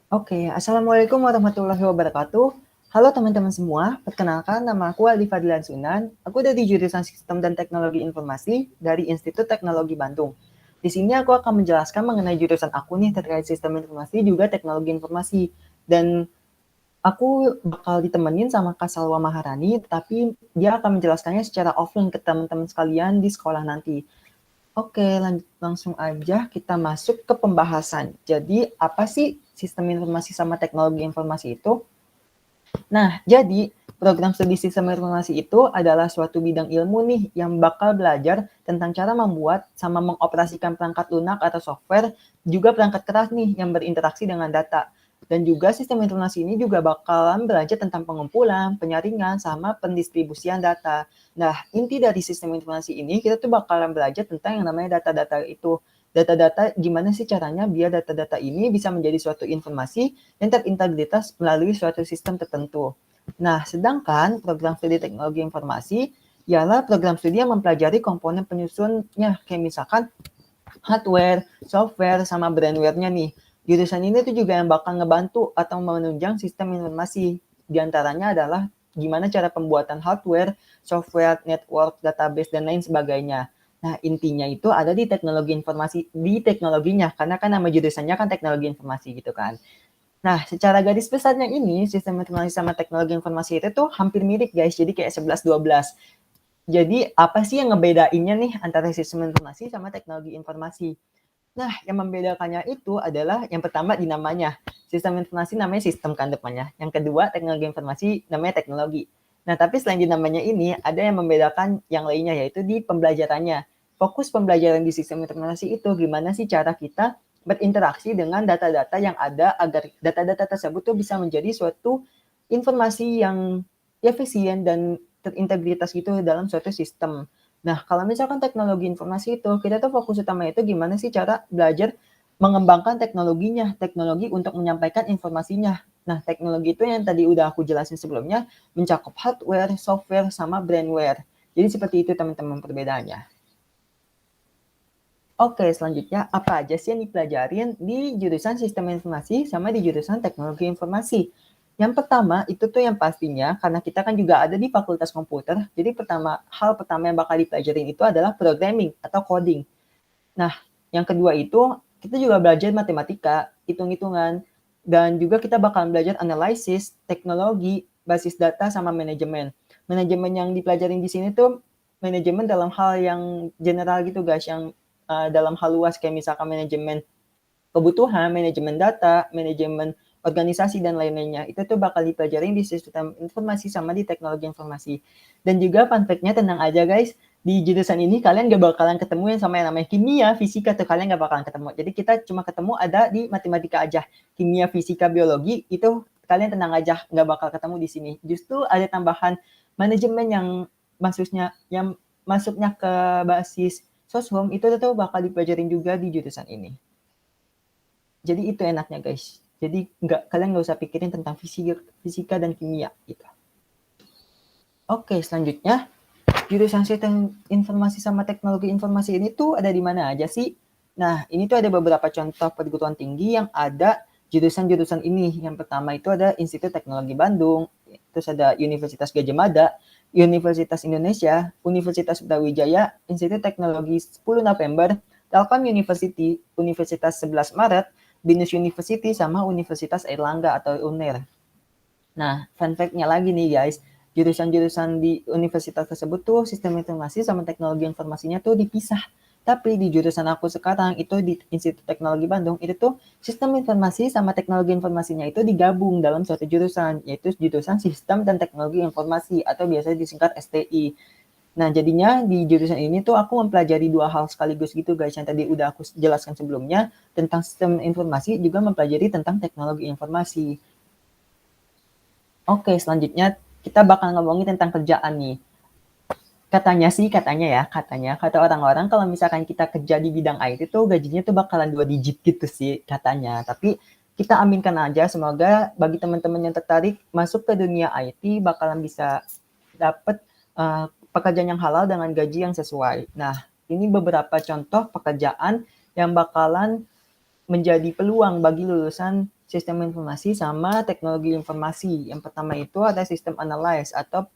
Oke, Assalamualaikum warahmatullahi wabarakatuh. Halo teman-teman semua, perkenalkan nama aku Ali Fadlan Sunan. Aku dari jurusan Sistem dan Teknologi Informasi dari Institut Teknologi Bandung. Di sini aku akan menjelaskan mengenai jurusan aku nih terkait sistem informasi juga teknologi informasi. Dan aku bakal ditemenin sama Kak Salwa Maharani, tapi dia akan menjelaskannya secara offline ke teman-teman sekalian di sekolah nanti. Oke, langsung aja kita masuk ke pembahasan. Jadi, apa sih sistem informasi sama teknologi informasi itu? Nah, jadi program studi sistem informasi itu adalah suatu bidang ilmu nih yang bakal belajar tentang cara membuat sama mengoperasikan perangkat lunak atau software, juga perangkat keras nih yang berinteraksi dengan data. Dan juga sistem informasi ini juga bakalan belajar tentang pengumpulan, penyaringan, sama pendistribusian data. Nah, inti dari sistem informasi ini kita tuh bakalan belajar tentang yang namanya data-data itu. Data-data gimana sih caranya biar data-data ini bisa menjadi suatu informasi yang terintegritas melalui suatu sistem tertentu. Nah, sedangkan program studi teknologi informasi ialah program studi yang mempelajari komponen penyusunnya, kayak misalkan hardware, software, sama brandware-nya nih. Jurusan ini tuh juga yang bakal ngebantu atau menunjang sistem informasi. Di antaranya adalah gimana cara pembuatan hardware, software, network, database, dan lain sebagainya. Nah, intinya itu ada di teknologi informasi, di teknologinya, karena kan nama jurusannya kan teknologi informasi gitu kan. Nah, secara garis besarnya ini, sistem informasi sama teknologi informasi itu tuh hampir mirip guys, jadi kayak 11-12. Jadi, apa sih yang ngebedainnya nih antara sistem informasi sama teknologi informasi? Nah, yang membedakannya itu adalah yang pertama di namanya. Sistem informasi namanya sistem kan depannya. Yang kedua, teknologi informasi namanya teknologi. Nah, tapi selain di namanya ini, ada yang membedakan yang lainnya, yaitu di pembelajarannya. Fokus pembelajaran di sistem informasi itu gimana sih cara kita berinteraksi dengan data-data yang ada agar data-data tersebut tuh bisa menjadi suatu informasi yang efisien dan terintegritas gitu dalam suatu sistem. Nah, kalau misalkan teknologi informasi itu, kita tuh fokus utama itu gimana sih cara belajar mengembangkan teknologinya, teknologi untuk menyampaikan informasinya. Nah, teknologi itu yang tadi udah aku jelasin sebelumnya, mencakup hardware, software, sama brandware. Jadi seperti itu teman-teman perbedaannya. Oke, selanjutnya apa aja sih yang dipelajarin di jurusan sistem informasi sama di jurusan teknologi informasi? Yang pertama, itu tuh yang pastinya, karena kita kan juga ada di fakultas komputer, jadi hal pertama yang bakal dipelajarin itu adalah programming atau coding. Nah, yang kedua itu, kita juga belajar matematika, hitung-hitungan, dan juga kita bakal belajar analisis, teknologi, basis data, sama manajemen. Manajemen yang dipelajarin di sini tuh manajemen dalam hal yang general gitu guys, yang dalam hal luas kayak misalkan manajemen kebutuhan, manajemen data, manajemen organisasi, dan lain-lainnya. Itu tuh bakal dipelajarin di sistem informasi sama di teknologi informasi. Dan juga fun fact-nya tenang aja guys, di jurusan ini kalian gak bakalan ketemu yang sama yang namanya kimia, fisika tuh kalian gak bakalan ketemu. Jadi kita cuma ketemu ada di matematika aja. Kimia, fisika, biologi itu kalian tenang aja gak bakal ketemu di sini. Justru ada tambahan manajemen yang masuknya ke basis soshum itu tuh bakal dipelajarin juga di jurusan ini. Jadi itu enaknya guys. Jadi kalian nggak usah pikirin tentang fisika dan kimia gitu. Oke, selanjutnya jurusan sistem informasi sama teknologi informasi ini tuh ada di mana aja sih? Nah, ini tuh ada beberapa contoh perguruan tinggi yang ada jurusan-jurusan ini. Yang pertama itu ada Institut Teknologi Bandung, terus ada Universitas Gadjah Mada, Universitas Indonesia, Universitas Brawijaya, Institut Teknologi 10 November, Telkom University, Universitas 11 Maret, Binus University, sama Universitas Airlangga atau UNER. Nah, fun fact-nya lagi nih guys, jurusan-jurusan di universitas tersebut tuh sistem informasi sama teknologi informasinya tuh dipisah. Tapi di jurusan aku sekarang itu di Institut Teknologi Bandung itu tuh sistem informasi sama teknologi informasinya itu digabung dalam suatu jurusan, yaitu jurusan Sistem dan Teknologi Informasi atau biasa disingkat STI. Nah, jadinya di jurusan ini tuh aku mempelajari dua hal sekaligus gitu guys, yang tadi udah aku jelaskan sebelumnya tentang sistem informasi, juga mempelajari tentang teknologi informasi. Oke, selanjutnya kita bakal ngomongin tentang kerjaan nih. Katanya kata orang-orang kalau misalkan kita kerja di bidang IT tuh gajinya tuh bakalan 2 digit gitu sih katanya. Tapi kita aminkan aja, semoga bagi teman-teman yang tertarik masuk ke dunia IT bakalan bisa dapat pekerjaan yang halal dengan gaji yang sesuai. Nah, ini beberapa contoh pekerjaan yang bakalan menjadi peluang bagi lulusan sistem informasi sama teknologi informasi. Yang pertama itu ada sistem analysis atau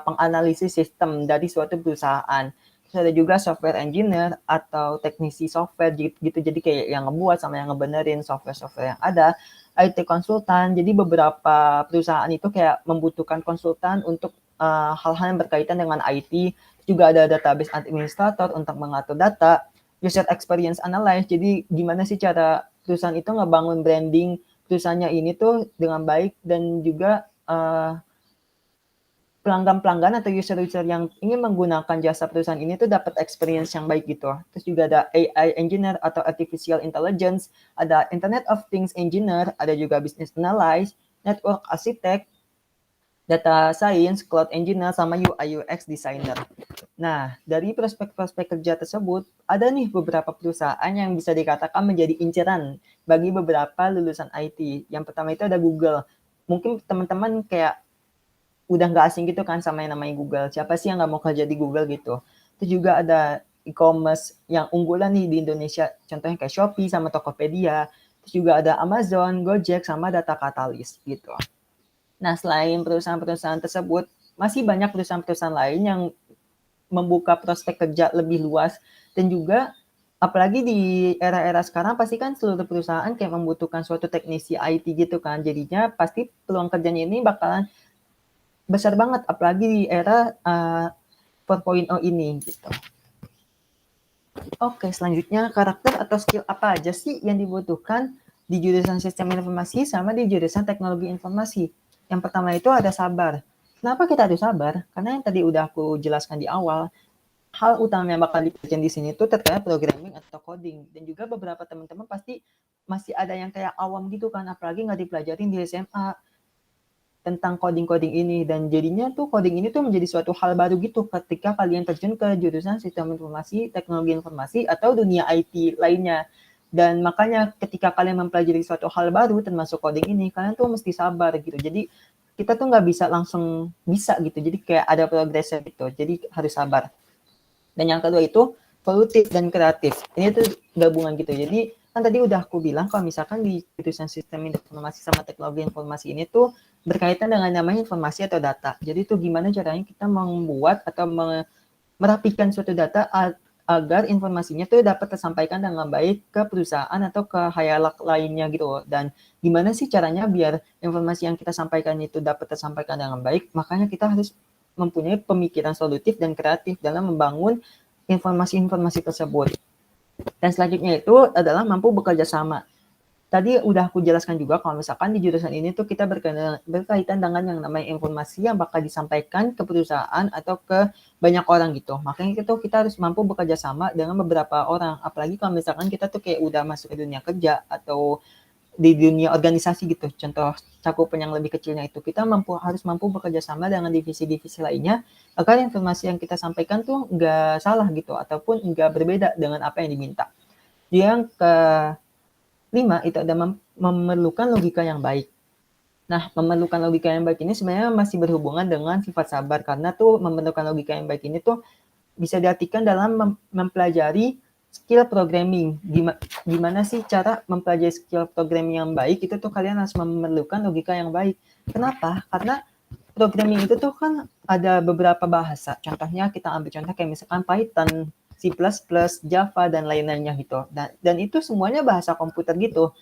penganalisis sistem dari suatu perusahaan. Terus ada juga software engineer atau teknisi software gitu. Jadi kayak yang ngebuat sama yang ngebenerin software-software yang ada. IT konsultan. Jadi beberapa perusahaan itu kayak membutuhkan konsultan untuk hal-hal yang berkaitan dengan IT. Juga ada database administrator untuk mengatur data. User experience analyst. Jadi gimana sih cara perusahaan itu ngebangun branding perusahaannya ini tuh dengan baik, dan juga pelanggan-pelanggan atau user-user yang ingin menggunakan jasa perusahaan ini tuh dapat experience yang baik gitu. Terus juga ada AI engineer atau artificial intelligence, ada Internet of Things engineer, ada juga business analyst, network architect, data science, cloud engineer, sama UI UX designer. Nah, dari prospek-prospek kerja tersebut, ada nih beberapa perusahaan yang bisa dikatakan menjadi inceran bagi beberapa lulusan IT. Yang pertama itu ada Google. Mungkin teman-teman kayak udah nggak asing gitu kan sama yang namanya Google. Siapa sih yang nggak mau kerja di Google gitu. Terus juga ada e-commerce yang unggulan nih di Indonesia. Contohnya kayak Shopee sama Tokopedia. Terus juga ada Amazon, Gojek, sama Data Catalyst gitu. Nah, selain perusahaan-perusahaan tersebut, masih banyak perusahaan-perusahaan lain yang membuka prospek kerja lebih luas. Dan juga apalagi di era-era sekarang pasti kan seluruh perusahaan kayak membutuhkan suatu teknisi IT gitu kan. Jadinya pasti peluang kerjanya ini bakalan besar banget, apalagi di era 4.0 ini gitu. Oke, selanjutnya karakter atau skill apa aja sih yang dibutuhkan di jurusan sistem informasi sama di jurusan teknologi informasi. Yang pertama itu ada sabar. Kenapa kita harus sabar? Karena yang tadi udah aku jelaskan di awal, hal utama yang bakal dipelajari di sini tuh terkait programming atau coding. Dan juga beberapa teman-teman pasti masih ada yang kayak awam gitu kan, apalagi nggak dipelajarin di SMA tentang coding-coding ini, dan jadinya tuh coding ini tuh menjadi suatu hal baru gitu ketika kalian terjun ke jurusan sistem informasi, teknologi informasi, atau dunia IT lainnya. Dan makanya ketika kalian mempelajari suatu hal baru termasuk coding ini, kalian tuh mesti sabar gitu. Jadi kita tuh nggak bisa langsung bisa gitu. Jadi kayak ada progresnya gitu. Jadi harus sabar. Dan yang kedua itu produktif dan kreatif. Ini tuh gabungan gitu. Jadi kan tadi udah aku bilang kalau misalkan di jurusan sistem informasi sama teknologi informasi ini tuh berkaitan dengan namanya informasi atau data. Jadi tuh gimana caranya kita membuat atau merapikan suatu data agar informasinya tuh dapat tersampaikan dengan baik ke perusahaan atau ke hayalak lainnya gitu. Dan gimana sih caranya biar informasi yang kita sampaikan itu dapat tersampaikan dengan baik? Makanya kita harus mempunyai pemikiran solutif dan kreatif dalam membangun informasi-informasi tersebut. Dan selanjutnya itu adalah mampu bekerja sama. Tadi udah aku jelaskan juga kalau misalkan di jurusan ini tuh kita berkaitan dengan yang namanya informasi yang bakal disampaikan ke perusahaan atau ke banyak orang gitu. Makanya itu kita harus mampu bekerja sama dengan beberapa orang. Apalagi kalau misalkan kita tuh kayak udah masuk ke dunia kerja atau di dunia organisasi gitu. Contoh cakupan yang lebih kecilnya itu kita harus mampu bekerja sama dengan divisi-divisi lainnya agar informasi yang kita sampaikan tuh nggak salah gitu ataupun nggak berbeda dengan apa yang diminta. Yang kelima itu ada memerlukan logika yang baik. Nah, memerlukan logika yang baik ini sebenarnya masih berhubungan dengan sifat sabar, karena tuh memerlukan logika yang baik ini tuh bisa diartikan dalam mempelajari skill programming. Gimana sih cara mempelajari skill programming yang baik, itu tuh kalian harus memerlukan logika yang baik. Kenapa? Karena programming itu tuh kan ada beberapa bahasa. Contohnya kita ambil contoh kayak misalkan Python, C++, Java, dan lain-lainnya gitu. Dan itu semuanya bahasa komputer gitu.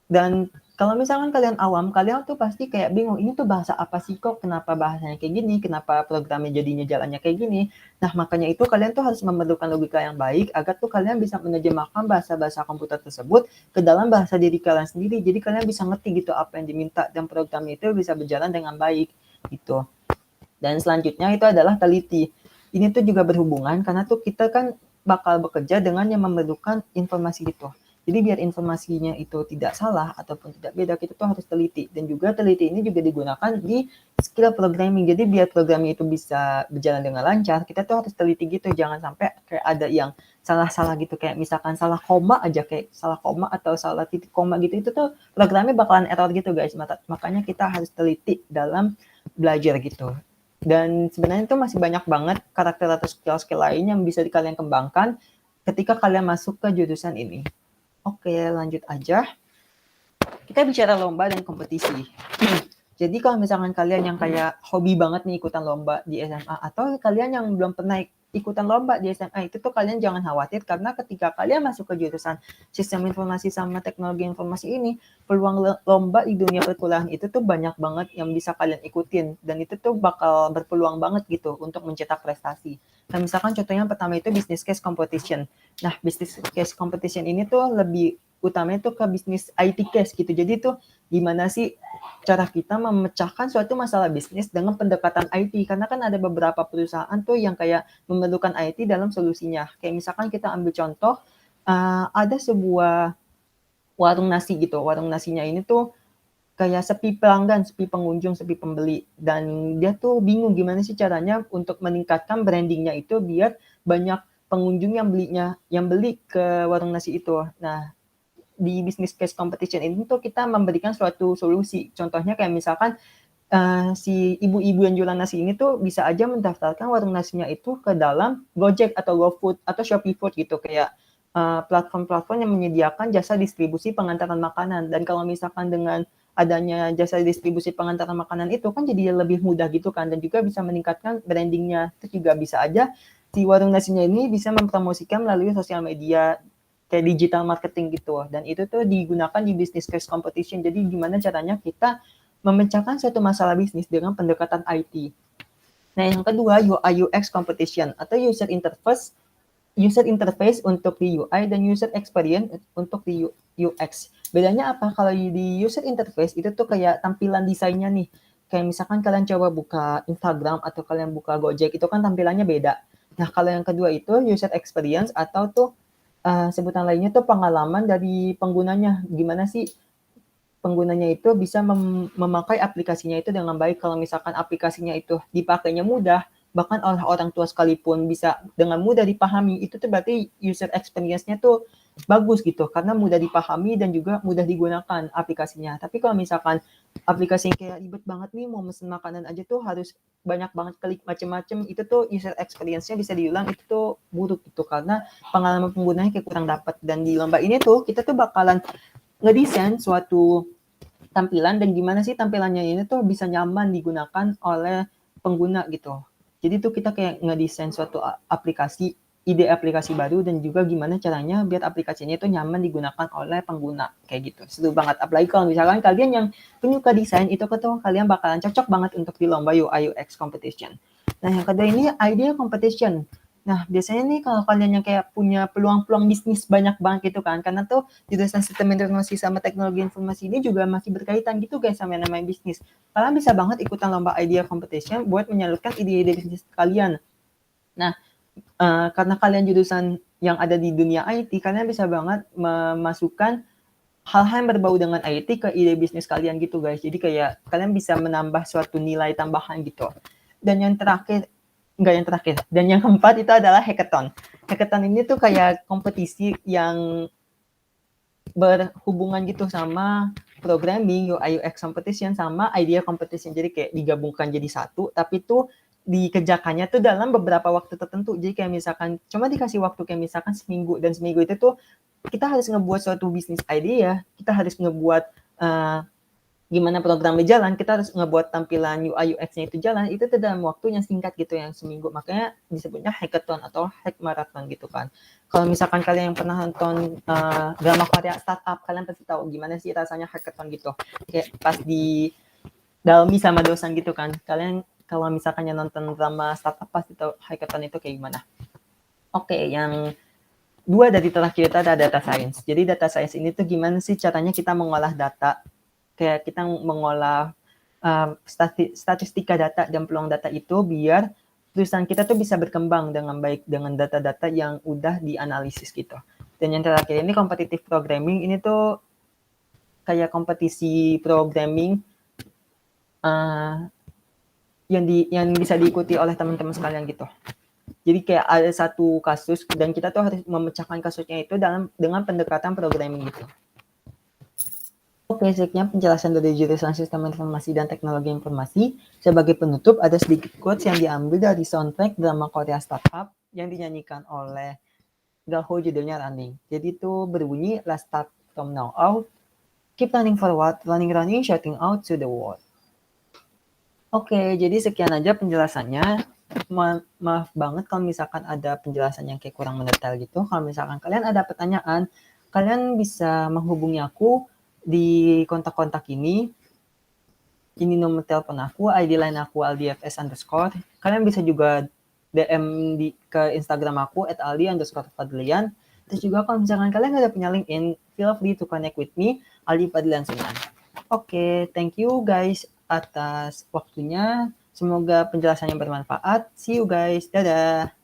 Dan kalau misalkan kalian awam, kalian tuh pasti kayak bingung, ini tuh bahasa apa sih kok, kenapa bahasanya kayak gini, kenapa programnya jadinya jalannya kayak gini. Nah, makanya itu kalian tuh harus memerlukan logika yang baik agar tuh kalian bisa menerjemahkan bahasa-bahasa komputer tersebut ke dalam bahasa diri kalian sendiri. Jadi kalian bisa ngerti gitu apa yang diminta dan programnya itu bisa berjalan dengan baik gitu. Dan selanjutnya itu adalah teliti. Ini tuh juga berhubungan karena tuh kita kan bakal bekerja dengan yang memerlukan informasi gitu. Jadi biar informasinya itu tidak salah ataupun tidak beda, kita tuh harus teliti. Dan juga teliti ini juga digunakan di skill programming. Jadi biar programnya itu bisa berjalan dengan lancar, kita tuh harus teliti gitu. Jangan sampai kayak ada yang salah-salah gitu. Kayak misalkan salah koma aja, kayak salah koma atau salah titik koma gitu. Itu tuh programnya bakalan error gitu guys. Makanya kita harus teliti dalam belajar gitu. Dan sebenarnya itu masih banyak banget karakter atau skill-skill lain yang bisa kalian kembangkan ketika kalian masuk ke jurusan ini. Oke, lanjut aja. kita bicara lomba dan kompetisi. Jadi kalau misalkan kalian yang kayak hobi banget nih ikutan lomba di SMA, atau kalian yang belum pernah ikutan lomba di SMA, itu tuh kalian jangan khawatir, karena ketika kalian masuk ke jurusan sistem informasi sama teknologi informasi ini, peluang lomba di dunia perkuliahan itu tuh banyak banget yang bisa kalian ikutin, dan itu tuh bakal berpeluang banget gitu untuk mencetak prestasi. Nah, misalkan contohnya yang pertama itu business case competition. Nah, business case competition ini tuh lebih utamanya tuh ke bisnis IT case gitu. Jadi tuh gimana sih cara kita memecahkan suatu masalah bisnis dengan pendekatan IT, karena kan ada beberapa perusahaan tuh yang kayak memerlukan IT dalam solusinya. Kayak misalkan kita ambil contoh, ada sebuah warung nasi gitu. Warung nasinya ini tuh kayak sepi pelanggan, sepi pengunjung, sepi pembeli, dan dia tuh bingung gimana sih caranya untuk meningkatkan brandingnya itu biar banyak pengunjung yang beli ke warung nasi itu. Nah, di business case competition ini tuh kita memberikan suatu solusi. Contohnya kayak misalkan si ibu-ibu yang jualan nasi ini tuh bisa aja mendaftarkan warung nasinya itu ke dalam Gojek atau GoFood atau Shopee Food gitu, kayak platform-platform yang menyediakan jasa distribusi pengantaran makanan. Dan kalau misalkan dengan adanya jasa distribusi pengantaran makanan itu kan jadi lebih mudah gitu kan, dan juga bisa meningkatkan brandingnya. Terus juga bisa aja si warung nasinya ini bisa mempromosikan melalui sosial media kayak digital marketing gitu, dan itu tuh digunakan di business case competition. Jadi gimana caranya kita memecahkan suatu masalah bisnis dengan pendekatan IT. Nah, yang kedua UI UX competition atau user interface untuk di UI dan user experience untuk di UX. Bedanya apa? Kalau di user interface itu tuh kayak tampilan desainnya nih. Kayak misalkan kalian coba buka Instagram atau kalian buka Gojek, itu kan tampilannya beda. Nah, kalau yang kedua itu user experience atau tuh sebutan lainnya tuh pengalaman dari penggunanya. Gimana sih penggunanya itu bisa memakai aplikasinya itu dengan baik. Kalau misalkan aplikasinya itu dipakainya mudah, bahkan oleh orang tua sekalipun bisa dengan mudah dipahami, itu tuh berarti user experience-nya tuh bagus gitu, karena mudah dipahami dan juga mudah digunakan aplikasinya. Tapi kalau misalkan aplikasi yang kayak ribet banget nih, mau mesen makanan aja tuh harus banyak banget klik macem-macem, itu tuh user experience-nya bisa diulang, itu tuh buruk gitu, karena pengalaman penggunanya kayak kurang dapat. Dan di lomba ini tuh kita tuh bakalan ngedesain suatu tampilan, dan gimana sih tampilannya ini tuh bisa nyaman digunakan oleh pengguna gitu. Jadi tuh kita kayak ngedesain suatu aplikasi, ide aplikasi baru, dan juga gimana caranya biar aplikasinya itu nyaman digunakan oleh pengguna kayak gitu. Seru banget. Apalagi kalau misalkan kalian yang penyuka desain, itu tuh kalian bakalan cocok banget untuk di lomba UI UX competition. Nah, yang kedua ini idea competition. Nah, biasanya nih kalau kalian yang kayak punya peluang-peluang bisnis banyak banget gitu kan, karena tuh jurusan sistem informasi sama teknologi informasi ini juga masih berkaitan gitu guys sama yang namanya bisnis. Kalian bisa banget ikutan lomba idea competition buat menyalurkan ide-ide bisnis kalian. Nah, karena kalian jurusan yang ada di dunia IT, kalian bisa banget memasukkan hal-hal yang berbau dengan IT ke ide bisnis kalian gitu guys. Jadi kayak kalian bisa menambah suatu nilai tambahan gitu. Dan yang terakhir, enggak yang terakhir, dan yang keempat itu adalah hackathon. Hackathon ini tuh kayak kompetisi yang berhubungan gitu sama programming, UI UX competition, sama idea competition. Jadi kayak digabungkan jadi satu, tapi tuh dikerjakannya tuh dalam beberapa waktu tertentu. Jadi kayak misalkan cuma dikasih waktu kayak misalkan seminggu, dan seminggu itu tuh kita harus ngebuat suatu bisnis idea, kita harus ngebuat gimana programnya jalan, kita harus ngebuat tampilan UI UX-nya itu jalan, itu tuh dalam waktu yang singkat gitu, yang seminggu. Makanya disebutnya hackathon atau hack marathon gitu kan. Kalau misalkan kalian yang pernah nonton drama Korea startup, kalian pasti tahu gimana sih rasanya hackathon gitu. Kayak pas di dalmi sama dosen gitu kan. Kalian kalau misalkan yang nonton drama startup pasti tahu hackathon itu kayak gimana. Oke, yang dua dari terakhir itu ada data science. Jadi data science ini tuh gimana sih caranya kita mengolah data, kayak kita mengolah statistika data dan peluang data itu biar perusahaan kita tuh bisa berkembang dengan baik dengan data-data yang udah dianalisis gitu. Dan yang terakhir ini competitive programming, ini tuh kayak kompetisi programming yang bisa diikuti oleh teman-teman sekalian gitu. Jadi kayak ada satu kasus dan kita tuh harus memecahkan kasusnya itu dengan pendekatan programming gitu. Basicnya penjelasan dari jurusan Sistem Informasi dan Teknologi Informasi. Sebagai penutup, ada sedikit quotes yang diambil dari soundtrack drama Korea Startup yang dinyanyikan oleh Gaho, judulnya Running. Jadi itu berbunyi, let's start from now out, Keep running forward, running, shouting out to the world. Oke, jadi sekian aja penjelasannya. Maaf banget kalau misalkan ada penjelasan yang kayak kurang mendetail gitu. Kalau misalkan kalian ada pertanyaan, kalian bisa menghubungi aku di kontak-kontak ini. Ini nomor telepon aku, ID line aku aldifs_. Kalian bisa juga DM ke Instagram aku @aldi_fadlian. Terus juga kalau misalkan kalian ada punya LinkedIn, feel free to connect with me, Aldi Fadlian Sunan. Oke, thank you guys atas waktunya. Semoga penjelasannya bermanfaat. See you guys. Dadah.